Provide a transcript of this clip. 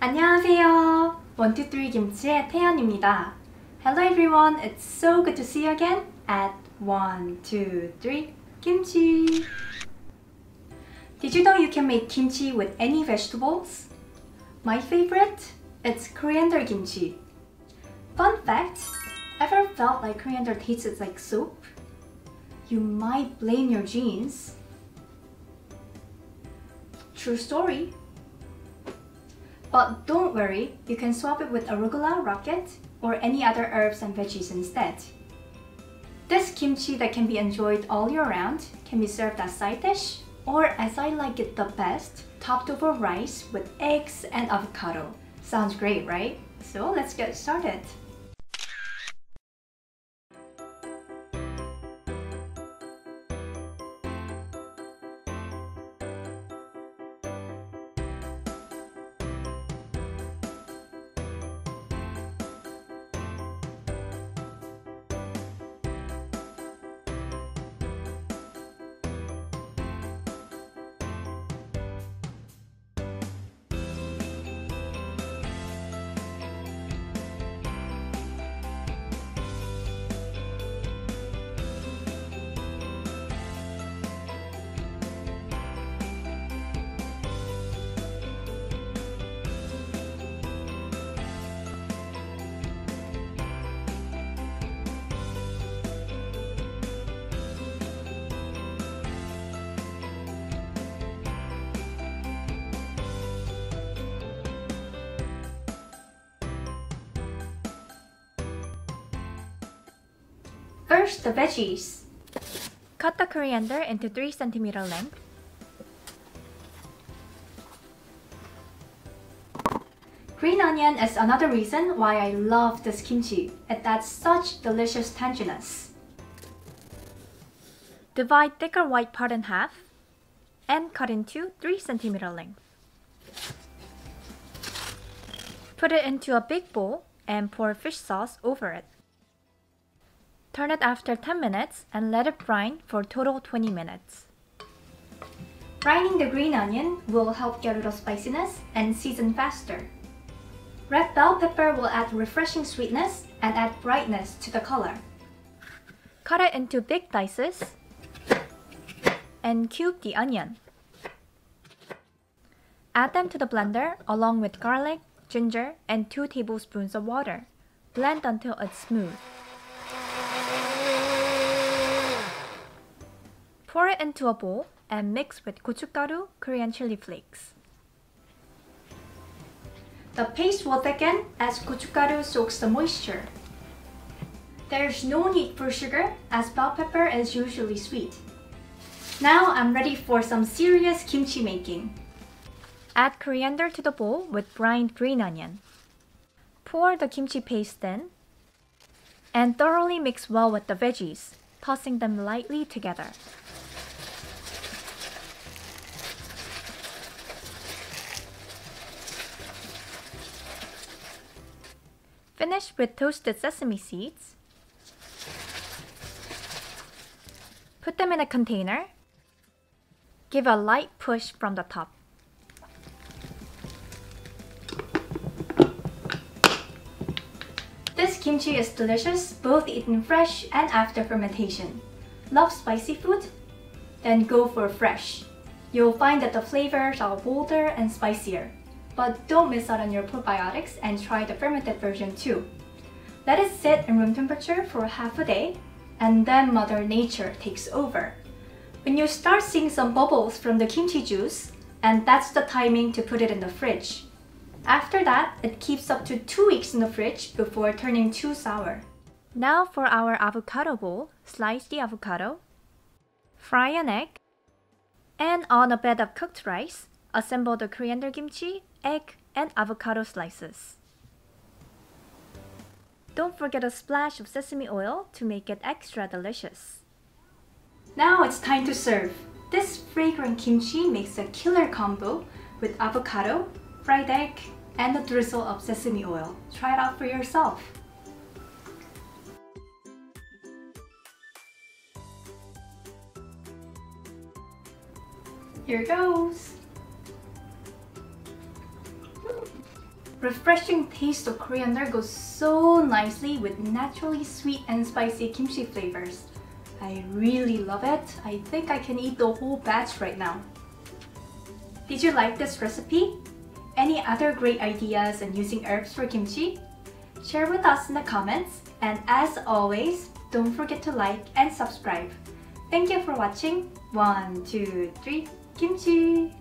안녕하세요. 123 김치의 태연입니다. Hello everyone, it's so good to see you again at 123 Kimchi. Did you know you can make kimchi with any vegetables? My favorite? It's coriander kimchi. Fun fact, ever felt like coriander tastes like soap? You might blame your genes. True story. But don't worry, you can swap it with arugula, rocket, or any other herbs and veggies instead. This kimchi that can be enjoyed all year round can be served as side dish, or as I like it the best, topped over rice with eggs and avocado. Sounds great, right? So let's get started. First, the veggies. Cut the coriander into 3 cm length. Green onion is another reason why I love this kimchi. It adds such delicious tanginess. Divide thicker white part in half and cut into 3 cm length. Put it into a big bowl and pour fish sauce over it. Turn it after 10 minutes and let it brine for total 20 minutes. Brining the green onion will help get rid of spiciness and season faster. Red bell pepper will add refreshing sweetness and add brightness to the color. Cut it into big dices and cube the onion. Add them to the blender along with garlic, ginger, and 2 tablespoons of water. Blend until it's smooth. Pour it into a bowl and mix with Gochugaru Korean chili flakes. The paste will thicken as Gochugaru soaks the moisture. There's no need for sugar as bell pepper is usually sweet. Now I'm ready for some serious kimchi making. Add coriander to the bowl with brined green onion. Pour the kimchi paste in and thoroughly mix well with the veggies, tossing them lightly together. Finish with toasted sesame seeds. Put them in a container. Give a light push from the top. This kimchi is delicious both eaten fresh and after fermentation. Love spicy food? Then go for fresh. You'll find that the flavors are bolder and spicier. But don't miss out on your probiotics and try the fermented version too. Let it sit in room temperature for half a day, and then Mother Nature takes over. When you start seeing some bubbles from the kimchi juice, and that's the timing to put it in the fridge. After that, it keeps up to 2 weeks in the fridge before turning too sour. Now for our avocado bowl, slice the avocado, fry an egg, and on a bed of cooked rice, assemble the coriander kimchi, egg, and avocado slices. Don't forget a splash of sesame oil to make it extra delicious. Now it's time to serve. This fragrant kimchi makes a killer combo with avocado, fried egg, and a drizzle of sesame oil. Try it out for yourself. Here goes! refreshing taste of coriander goes so nicely with naturally sweet and spicy kimchi flavors. I really love it. I think I can eat the whole batch right now. Did you like this recipe? Any other great ideas on using herbs for kimchi? Share with us in the comments, and as always, don't forget to like and subscribe. Thank you for watching. 1, 2, 3, kimchi!